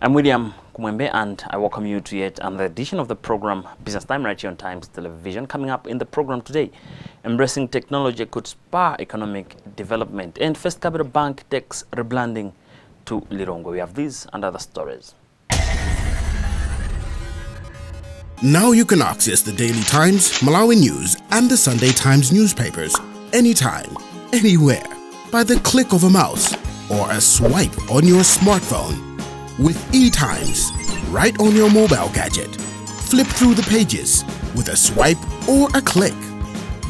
I'm William Kumwembe and I welcome you to yet another edition of the program Business Time right here on Times Television. Coming up in the program today, embracing technology could spur economic development, and First Capital Bank takes rebranding to Lilongwe. We have these and other stories. Now you can access the Daily Times, Malawi News and the Sunday Times newspapers anytime, anywhere, by the click of a mouse or a swipe on your smartphone. With eTimes, right on your mobile gadget. Flip through the pages with a swipe or a click.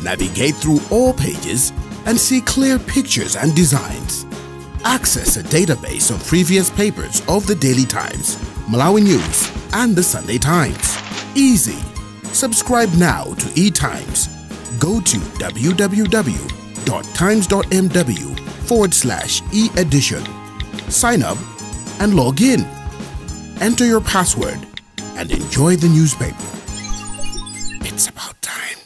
Navigate through all pages and see clear pictures and designs. Access a database of previous papers of the Daily Times, Malawi News and the Sunday Times. Easy. Subscribe now to eTimes. Go to www.times.mw/e-edition. Sign up and log in. Enter your password and enjoy the newspaper. It's about time.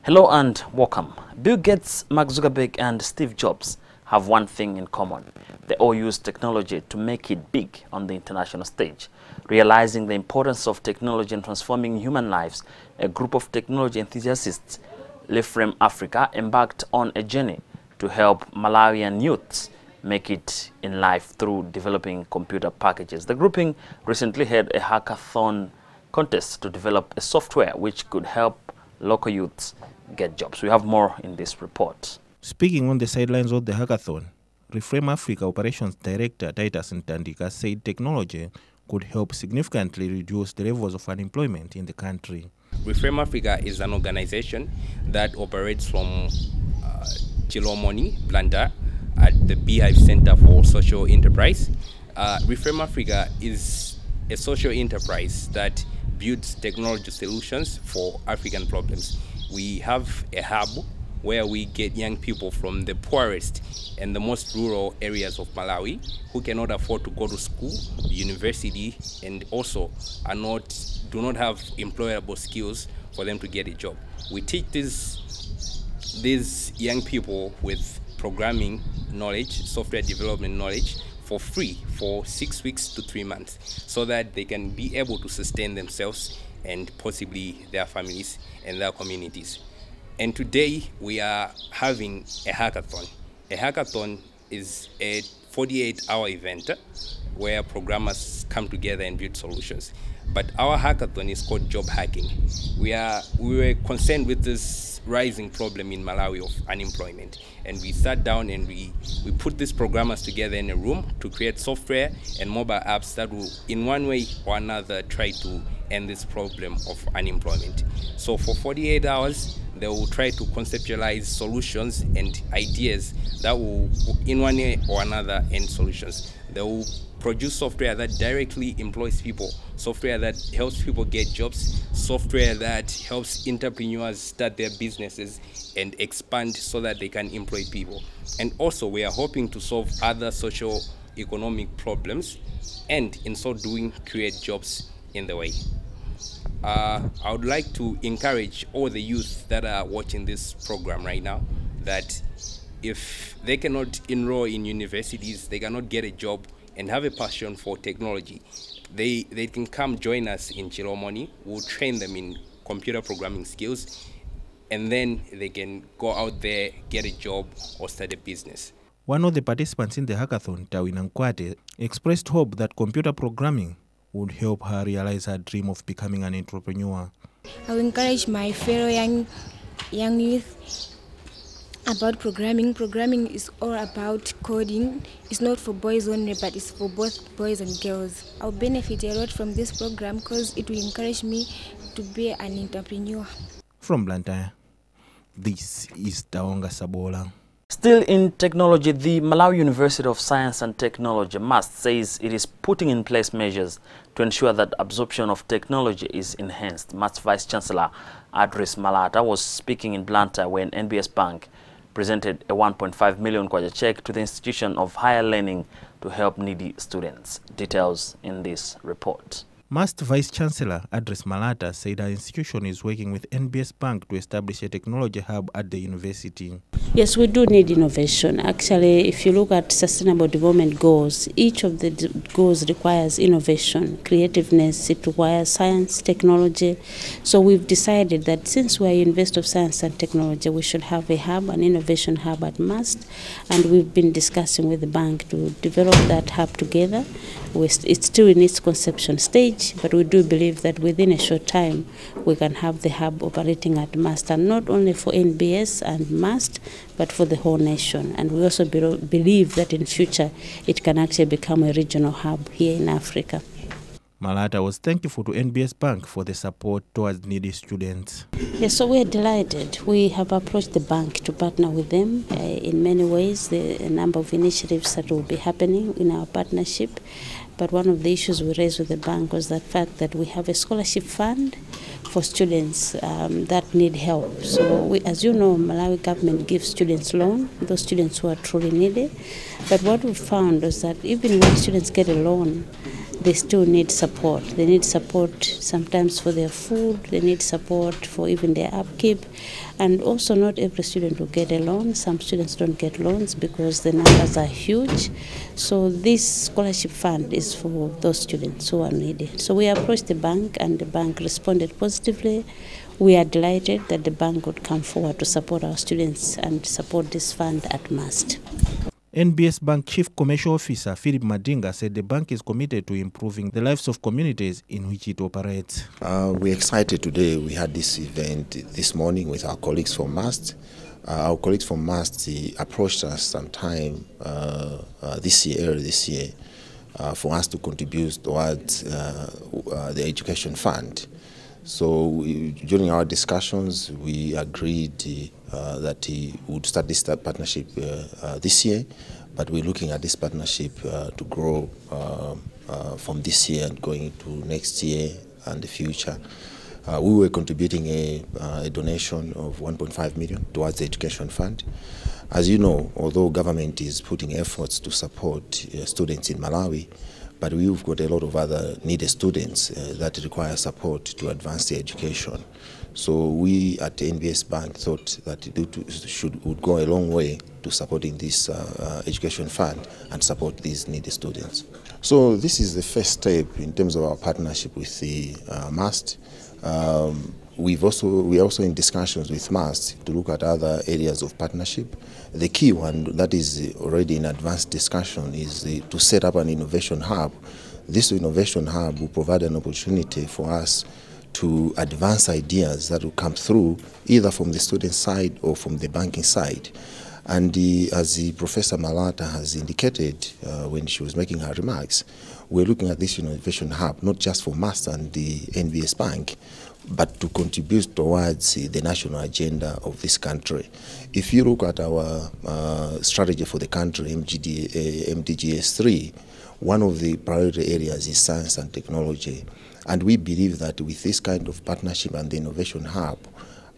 Hello and welcome. Bill Gates, Mark Zuckerberg and Steve Jobs have one thing in common. They all use technology to make it big on the international stage. Realizing the importance of technology in transforming human lives, a group of technology enthusiasts, Liframe Africa, embarked on a journey to help Malawian youths make it in life through developing computer packages. The grouping recently had a hackathon contest to develop a software which could help local youths get jobs. We have more in this report. Speaking on the sidelines of the hackathon, Reframe Africa Operations Director Titus Ntandika said technology could help significantly reduce the levels of unemployment in the country. Reframe Africa is an organization that operates from Chilomoni, Blantyre, at the Beehive Center for Social Enterprise. Reframe Africa is a social enterprise that builds technology solutions for African problems. We have a hub where we get young people from the poorest and the most rural areas of Malawi who cannot afford to go to school, university, and also do not have employable skills for them to get a job. We teach these young people with programming knowledge, software development knowledge for free for 6 weeks to 3 months so that they can be able to sustain themselves and possibly their families and their communities. And today we are having a hackathon. A hackathon is a 48-hour event where programmers come together and build solutions. But our hackathon is called job hacking. We were concerned with this rising problem in Malawi of unemployment, and we sat down and we put these programmers together in a room to create software and mobile apps that will in one way or another try to end this problem of unemployment. So for 48 hours they will try to conceptualize solutions and ideas that will in one way or another end solutions. They will produce software that directly employs people, software that helps people get jobs, software that helps entrepreneurs start their businesses and expand so that they can employ people. And also we are hoping to solve other social economic problems and in so doing create jobs in the way. I would like to encourage all the youth that are watching this program right now that if they cannot enroll in universities, they cannot get a job and have a passion for technology, they can come join us in Chilomoni. We'll train them in computer programming skills, and then they can go out there, get a job, or start a business. One of the participants in the hackathon, Tawina Nkwate, expressed hope that computer programming would help her realize her dream of becoming an entrepreneur. I will encourage my fellow young youth about programming. Programming is all about coding. It's not for boys only, but it's for both boys and girls. I'll benefit a lot from this program because it will encourage me to be an entrepreneur. From Blantyre, this is Taonga Sabola. Still in technology, the Malawi University of Science and Technology, MUST, says it is putting in place measures to ensure that absorption of technology is enhanced. MUST Vice Chancellor Adris Malata was speaking in Blantyre when NBS Bank presented a 1.5 million kwacha check to the institution of higher learning to help needy students. Details in this report. MUST Vice Chancellor Adres Malata said her institution is working with NBS Bank to establish a technology hub at the university. Yes, we do need innovation. Actually, if you look at Sustainable Development Goals, each of the goals requires innovation, creativeness, it requires science, technology. So we've decided that since we're a University of Science and Technology, we should have a hub, an innovation hub at MUST, and we've been discussing with the bank to develop that hub together. It's still in its conception stage, but we do believe that within a short time we can have the hub operating at MUST, and not only for NBS and MUST, but for the whole nation. And we also believe that in future it can actually become a regional hub here in Africa. Malata was thankful to NBS Bank for the support towards needy students. Yes, so we are delighted. We have approached the bank to partner with them in many ways. A number of initiatives that will be happening in our partnership. But one of the issues we raised with the bank was the fact that we have a scholarship fund for students that need help. So as you know, Malawi government gives students loan, those students who are truly needy. But what we found was that even when students get a loan, they still need support. They need support sometimes for their food, they need support for even their upkeep. And also not every student will get a loan. Some students don't get loans because the numbers are huge. So this scholarship fund is for those students who are needy. So we approached the bank and the bank responded positively. We are delighted that the bank would come forward to support our students and support this fund at MUST. NBS Bank Chief Commercial Officer Philip Madinga said the bank is committed to improving the lives of communities in which it operates. We're excited today. We had this event this morning with our colleagues from MUST. Our colleagues from MUST approached us sometime early this year, for us to contribute towards the education fund. So during our discussions, we agreed that he would start this partnership this year, but we're looking at this partnership to grow from this year and going into next year and the future. We were contributing a donation of 1.5 million towards the education fund. As you know, although government is putting efforts to support students in Malawi, but we've got a lot of other needed students that require support to advance their education. So we at NBS Bank thought that it would go a long way to supporting this education fund and support these needy students. So this is the first step in terms of our partnership with the MUST. We are also in discussions with MUST to look at other areas of partnership. The key one that is already in advanced discussion is to set up an innovation hub. This innovation hub will provide an opportunity for us to advance ideas that will come through either from the student side or from the banking side. And as the Professor Malata has indicated when she was making her remarks, we're looking at this innovation hub not just for MUST and the NBS Bank, but to contribute towards the national agenda of this country. If you look at our strategy for the country, MDGS 3, one of the priority areas is science and technology. And we believe that with this kind of partnership and the innovation hub,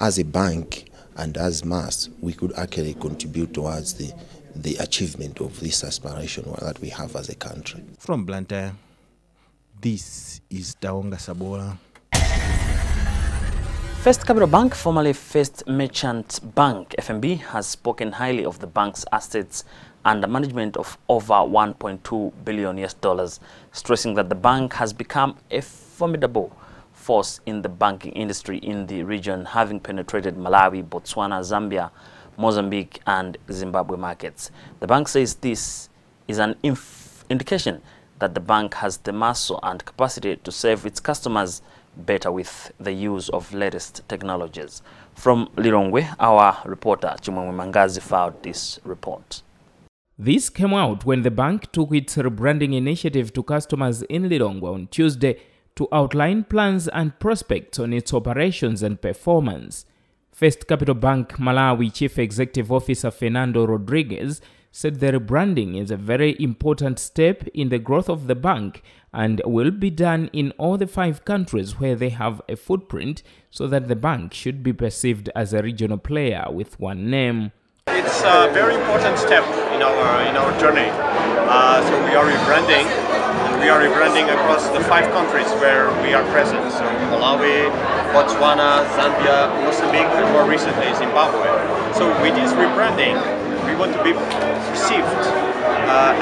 as a bank and as MUST, we could actually contribute towards the achievement of this aspiration that we have as a country. From Blantyre, this is Taonga Sabola. First Capital Bank, formerly First Merchant Bank, FMB, has spoken highly of the bank's assets and the management of over $1.2 billion, stressing that the bank has become a formidable force in the banking industry in the region, having penetrated Malawi, Botswana, Zambia, Mozambique and Zimbabwe markets. The bank says this is an indication that the bank has the muscle and capacity to serve its customers better with the use of latest technologies. From Lilongwe, our reporter Chimwemwe Mangazi filed this report. This came out when the bank took its rebranding initiative to customers in Lilongwe on Tuesday to outline plans and prospects on its operations and performance. First Capital Bank Malawi Chief Executive Officer Fernando Rodriguez said the rebranding is a very important step in the growth of the bank and will be done in all the 5 countries where they have a footprint, so that the bank should be perceived as a regional player with one name. It's a very important step in our journey. So we are rebranding, and we are rebranding across the 5 countries where we are present. So Malawi, Botswana, Zambia, Mozambique, and more recently Zimbabwe. So with this rebranding, we want to be perceived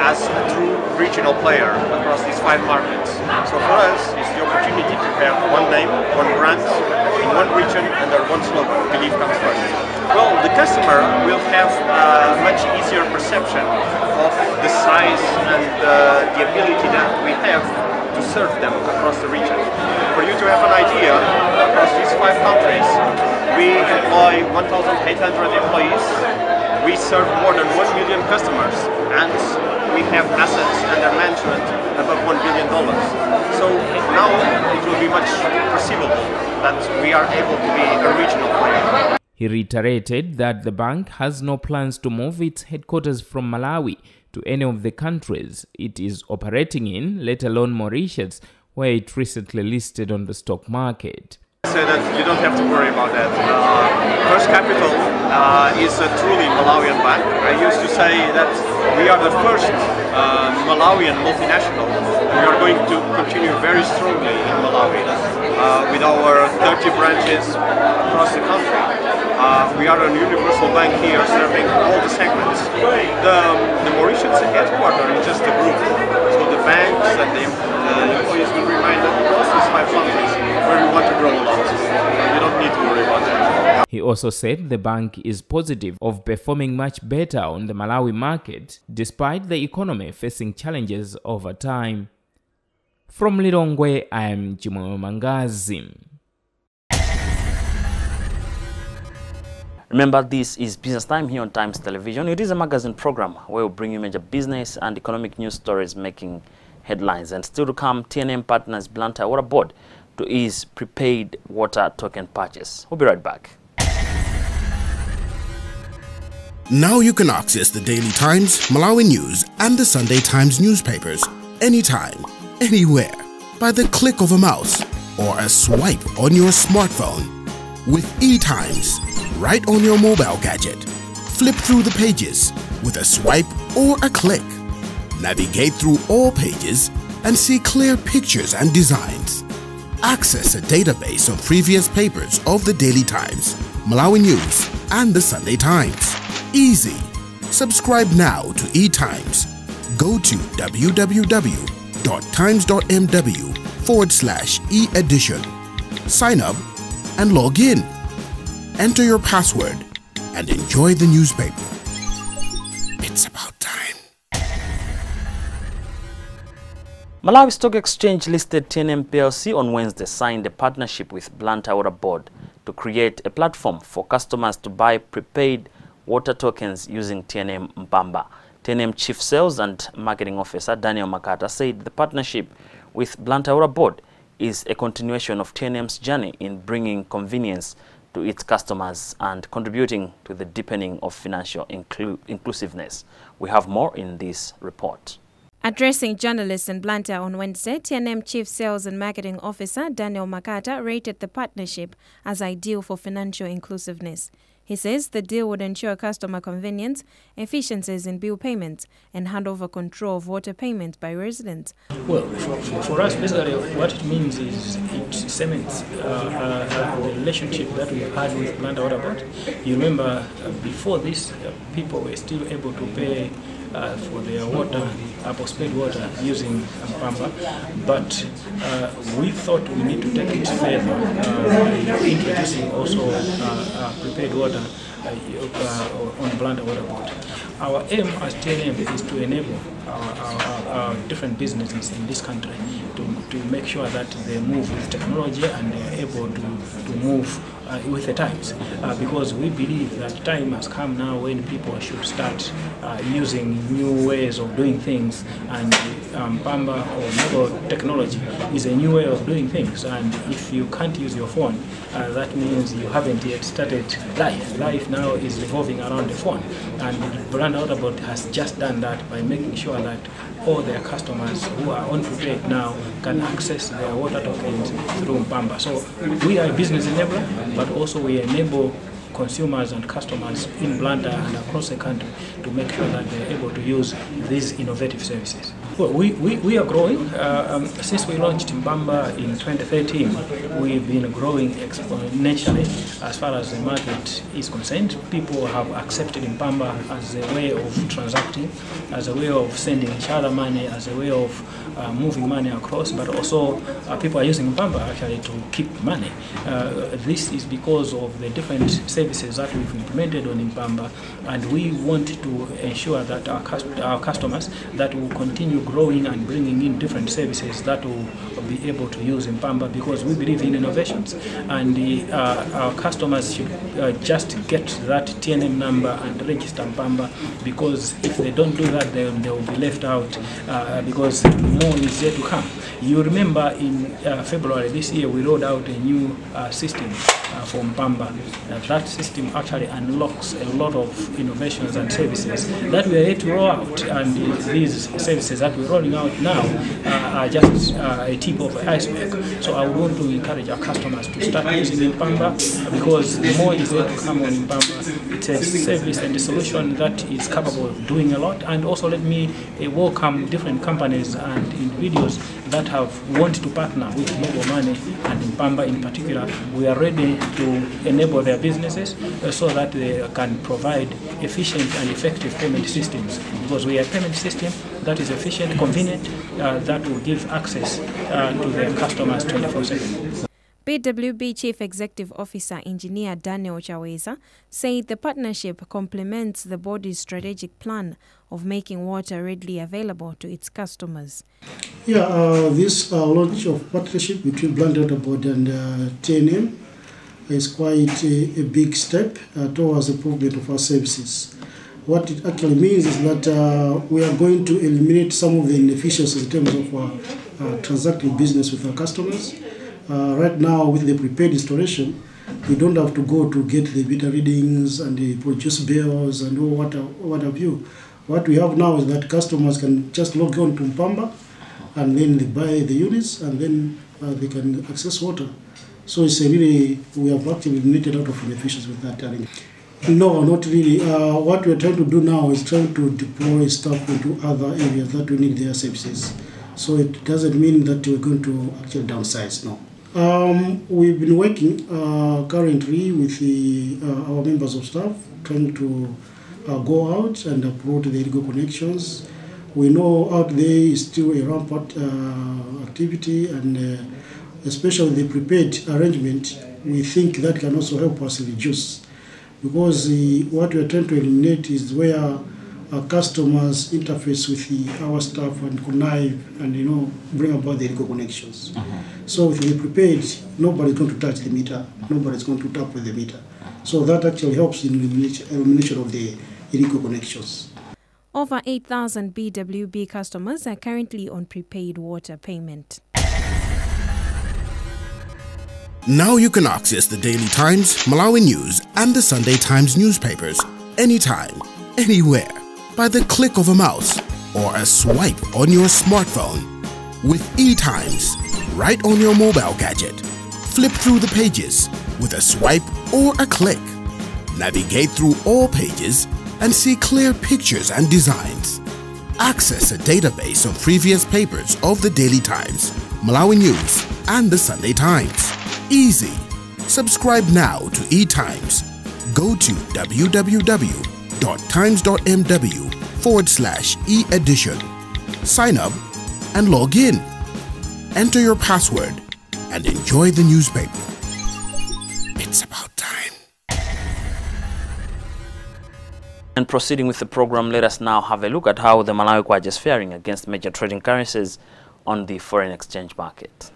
as a true regional player across these 5 markets. So for us, it's the opportunity to have one name, one brand, in one region under one slogan, Believe Comes First. Well, the customer will have a much easier perception of the size and the ability that we have to serve them across the region. For you to have an idea, across these 5 countries, we employ 1,800 employees. We serve more than 1 million customers, and we have assets under management above $1 billion. So now it will be much perceivable that we are able to be a regional player. He reiterated that the bank has no plans to move its headquarters from Malawi to any of the countries it is operating in, let alone Mauritius, where it recently listed on the stock market. I say that you don't have to worry about that. First Capital is a truly Malawian bank. I used to say that we are the first Malawian multinational. We are going to continue very strongly in Malawi with our 30 branches across the country. We are a universal bank here serving all the segments. The Mauritius headquarters is just a group. So the banks and the employees will remain across these 5 countries where we want to grow a lot. You don't need to worry about that. He also said the bank is positive of performing much better on the Malawi market despite the economy facing challenges over time. From Lilongwe, I am Chimoyo Mangazi. Remember, this is Business Time here on Times Television. It is a magazine program where we bring you major business and economic news stories making headlines. And still to come, TNM partners Blantyre Water Board to ease prepaid water token purchase. We'll be right back. Now you can access the Daily Times, Malawi News, and the Sunday Times newspapers anytime, anywhere, by the click of a mouse or a swipe on your smartphone. With eTimes, right on your mobile gadget. Flip through the pages with a swipe or a click. Navigate through all pages and see clear pictures and designs. Access a database of previous papers of the Daily Times, Malawi News, and the Sunday Times. Easy. Subscribe now to eTimes. Go to www.times.mw/e-edition. Sign up and log in. Enter your password and enjoy the newspaper. It's about time. Malawi Stock Exchange listed TNM PLC on Wednesday signed a partnership with Blantyre Water Board to create a platform for customers to buy prepaid water tokens using TNM Mpamba. TNM Chief Sales and Marketing Officer Daniel Makata said the partnership with Blantyre Water Board is a continuation of TNM's journey in bringing convenience to its customers and contributing to the deepening of financial inclusiveness. We have more in this report. Addressing journalists in Blantyre on Wednesday, TNM Chief Sales and Marketing Officer Daniel Makata rated the partnership as ideal for financial inclusiveness. He says the deal would ensure customer convenience, efficiencies in bill payments, and hand over control of water payments by residents. Well, for us, basically, what it means is it cements the relationship that we've had with Blantyre Water Board. You remember, before this, people were still able to pay for their water, postpaid water, using Mpamba, but we thought we need to take it further by introducing also prepaid water on Blantyre Water Board. Our aim as TNM is to enable our different businesses in this country to make sure that they move with technology and they are able to move with the times, because we believe that time has come now when people should start using new ways of doing things, and Mpamba or mobile technology is a new way of doing things, and if you can't use your phone, that means you haven't yet started life. Life now is revolving around the phone, and Blantyre Water Board has just done that by making sure that all their customers who are on prepaid now can access their water tokens through Mpamba. So we are a business enabler, but also we enable consumers and customers in Blantyre and across the country to make sure that they're able to use these innovative services. Well, we are growing. Since we launched Mbamba in 2013, we've been growing exponentially as far as the market is concerned. People have accepted Mbamba as a way of transacting, as a way of sending each other money, as a way of moving money across, but also people are using Mbamba actually to keep money. This is because of the different services that we've implemented on Mbamba, and we want to ensure that our customers that will continue growing and bringing in different services that will be able to use Mbamba, because we believe in innovations, and our customers should just get that TNM number and register Mbamba, because if they don't do that, then they will be left out, because more is yet to come. You remember in February this year we rolled out a new system for Mbamba. That system actually unlocks a lot of innovations and services that we are yet to roll out, and these services that we're rolling out now are just a tip of the iceberg. So I would want to encourage our customers to start using Mbamba, because more is yet to come on Mbamba. It's a service and a solution that is capable of doing a lot. And also let me welcome different companies and individuals that want to partner with Mobile Money and Mbamba in particular. We are ready to enable their businesses so that they can provide efficient and effective payment systems, because we are a payment system that is efficient, convenient, that will give access to their customers 24/7. BWB Chief Executive Officer Engineer Daniel Chaweza said the partnership complements the body's strategic plan of making water readily available to its customers. Yeah, this launch of partnership between Blantyre Water Board and TNM is quite a big step towards the improvement of our services. What it actually means is that we are going to eliminate some of the inefficiencies in terms of transacting business with our customers. Right now, with the prepaid installation, we don't have to go to get the meter readings and the produce bills and what have you. What we have now is that customers can just log on to Mbamba, and then they buy the units, and then they can access water. So it's we have actually eliminated a lot of inefficiencies with that. No, not really. What we're trying to do now is trying to deploy staff into other areas that we need their services. So it doesn't mean that we're going to actually downsize, no. We've been working currently with our members of staff, trying to go out and upload the illegal connections. We know out there is still a rampant activity, and especially the prepaid arrangement, we think that can also help us reduce, because what we are trying to eliminate is where our customers interface with our staff and connive and bring about the illegal connections. So with the prepaid, nobody's going to touch the meter, nobody's going to tap with the meter. So that actually helps in elimination of the illegal connections. Over 8,000 BWB customers are currently on prepaid water payment. Now you can access the Daily Times, Malawi News, and the Sunday Times newspapers anytime, anywhere, by the click of a mouse or a swipe on your smartphone. With eTimes, right on your mobile gadget. Flip through the pages with a swipe or a click. Navigate through all pages and see clear pictures and designs. Access a database of previous papers of the Daily Times, Malawi News, and the Sunday Times. Easy. Subscribe now to eTimes. Go to www.times.mw/e-edition. Sign up and log in. Enter your password and enjoy the newspaper. It's about time. And proceeding with the program, let us now have a look at how the Malawi Kwacha is faring against major trading currencies on the foreign exchange market.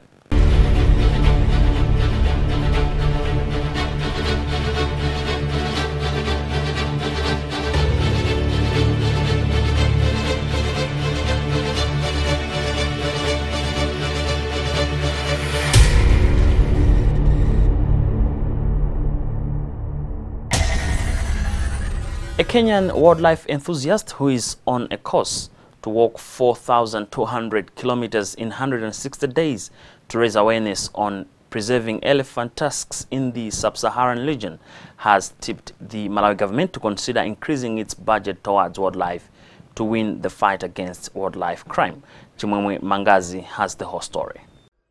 A Kenyan wildlife enthusiast who is on a course to walk 4,200 kilometers in 160 days to raise awareness on preserving elephant tusks in the sub-Saharan region has tipped the Malawi government to consider increasing its budget towards wildlife to win the fight against wildlife crime. Chimwemwe Mangazi has the whole story.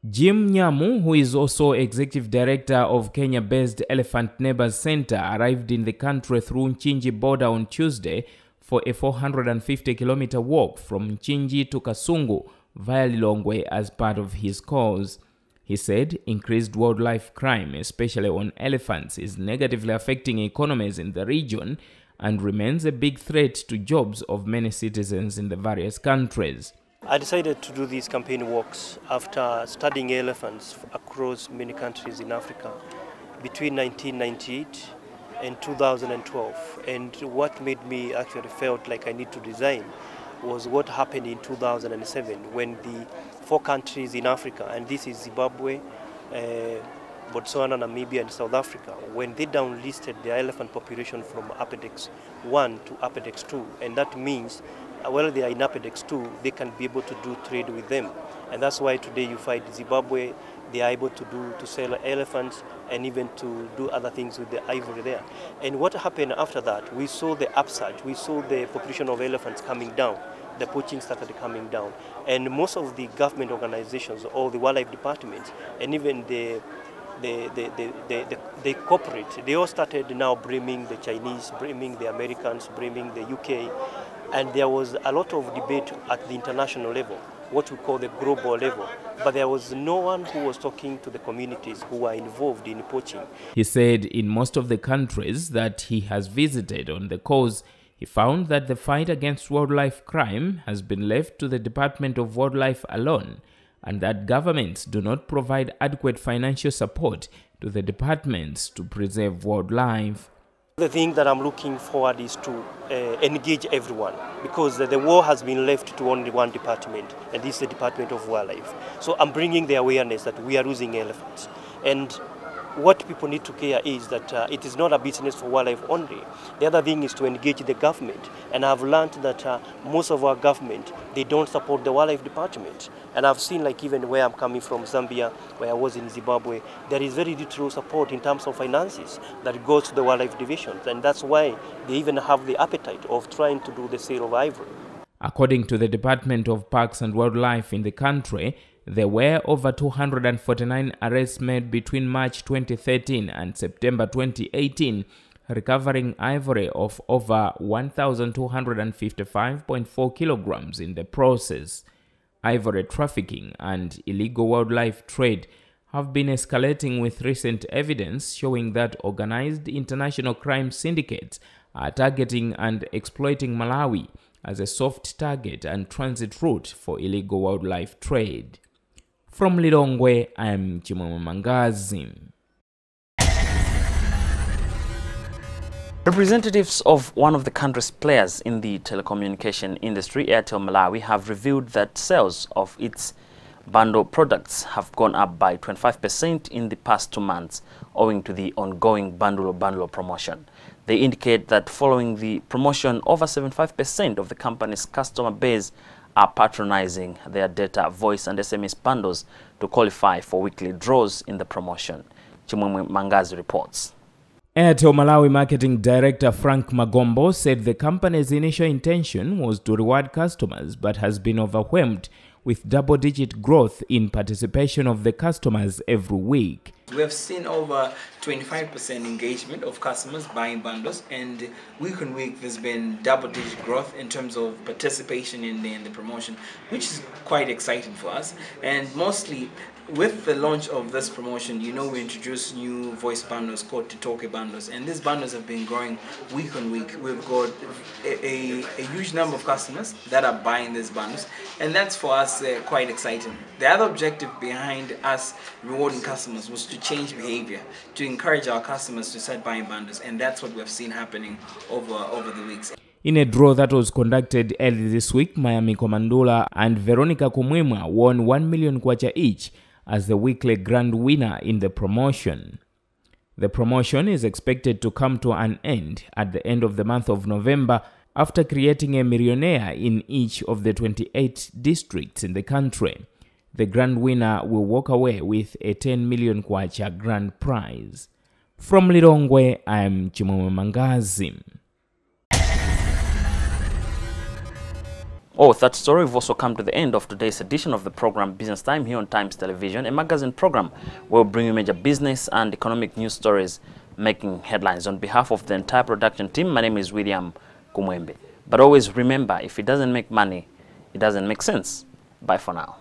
Jim Nyamu, who is also Executive Director of Kenya-based Elephant Neighbors Center, arrived in the country through Nchinji border on Tuesday for a 450-kilometer walk from Nchinji to Kasungu via Lilongwe as part of his cause. He said increased wildlife crime, especially on elephants, is negatively affecting economies in the region and remains a big threat to jobs of many citizens in the various countries. I decided to do these campaign walks after studying elephants across many countries in Africa between 1998 and 2012. And what made me actually felt like I need to resign was what happened in 2007 when the 4 countries in Africa, and this is Zimbabwe, Botswana, Namibia, and South Africa, when they downlisted their elephant population from Apedex 1 to Apedex 2. And that means, while they are in Apedex 2, they can be able to do trade with them. And that's why today you find Zimbabwe, they are able to sell elephants and even to do other things with the ivory there. And what happened after that, we saw the upsurge, we saw the population of elephants coming down. The poaching started coming down. And most of the government organizations, or the wildlife departments, and even the corporate, they all started now blaming the Chinese, blaming the Americans, blaming the UK. And there was a lot of debate at the international level, what we call the global level. But there was no one who was talking to the communities who are involved in poaching. He said in most of the countries that he has visited on the cause, he found that the fight against wildlife crime has been left to the Department of Wildlife alone, and that governments do not provide adequate financial support to the departments to preserve wildlife. The thing that I'm looking forward is to engage everyone, because the war has been left to only one department, and this is the Department of Wildlife. So I'm bringing the awareness that we are losing elephants. And what people need to care is that it is not a business for wildlife only. The other thing is to engage the government. And I've learned that most of our government, they don't support the wildlife department. And I've seen, like, even where I'm coming from, Zambia, where I was in Zimbabwe, there is very little support in terms of finances that goes to the wildlife divisions. And that's why they even have the appetite of trying to do the sale of ivory. According to the Department of Parks and Wildlife in the country, there were over 249 arrests made between March 2013 and September 2018, recovering ivory of over 1,255.4 kilograms in the process. Ivory trafficking and illegal wildlife trade have been escalating, with recent evidence showing that organized international crime syndicates are targeting and exploiting Malawi as a soft target and transit route for illegal wildlife trade. From Lilongwe, I am Chimwemwe Mangazi. Representatives of one of the country's players in the telecommunication industry, Airtel Malawi, have revealed that sales of its bundle products have gone up by 25% in the past 2 months, owing to the ongoing bundle promotion. They indicate that following the promotion, over 75% of the company's customer base are patronizing their data, voice and SMS bundles to qualify for weekly draws in the promotion. Chimwemwe Mangazi reports. Airtel Malawi Marketing Director Frank Magombo said the company's initial intention was to reward customers, but has been overwhelmed with double-digit growth in participation of the customers every week. We have seen over 25% engagement of customers buying bundles, and week on week there's been double-digit growth in terms of participation in the promotion, which is quite exciting for us. And mostly with the launch of this promotion, you know, we introduced new voice bundles called Titoke bundles, and these bundles have been growing week on week. We've got a huge number of customers that are buying these bundles, and that's for us quite exciting. The other objective behind us rewarding customers was to change behavior, to encourage our customers to start buying bundles, and that's what we've seen happening over the weeks. In a draw that was conducted early this week, Mayami Komandula and Veronica Kumwemwa won 1 million kwacha each as the weekly grand winner in the promotion. The promotion is expected to come to an end at the end of the month of November, after creating a millionaire in each of the 28 districts in the country. The grand winner will walk away with a 10 million kwacha grand prize. From Lilongwe, I am Chimwemwe Mangazi. Oh, with that story, we've also come to the end of today's edition of the program Business Time here on Times Television, a magazine program where we bring you major business and economic news stories making headlines. On behalf of the entire production team, my name is William Kumwembe. But always remember, if it doesn't make money, it doesn't make sense. Bye for now.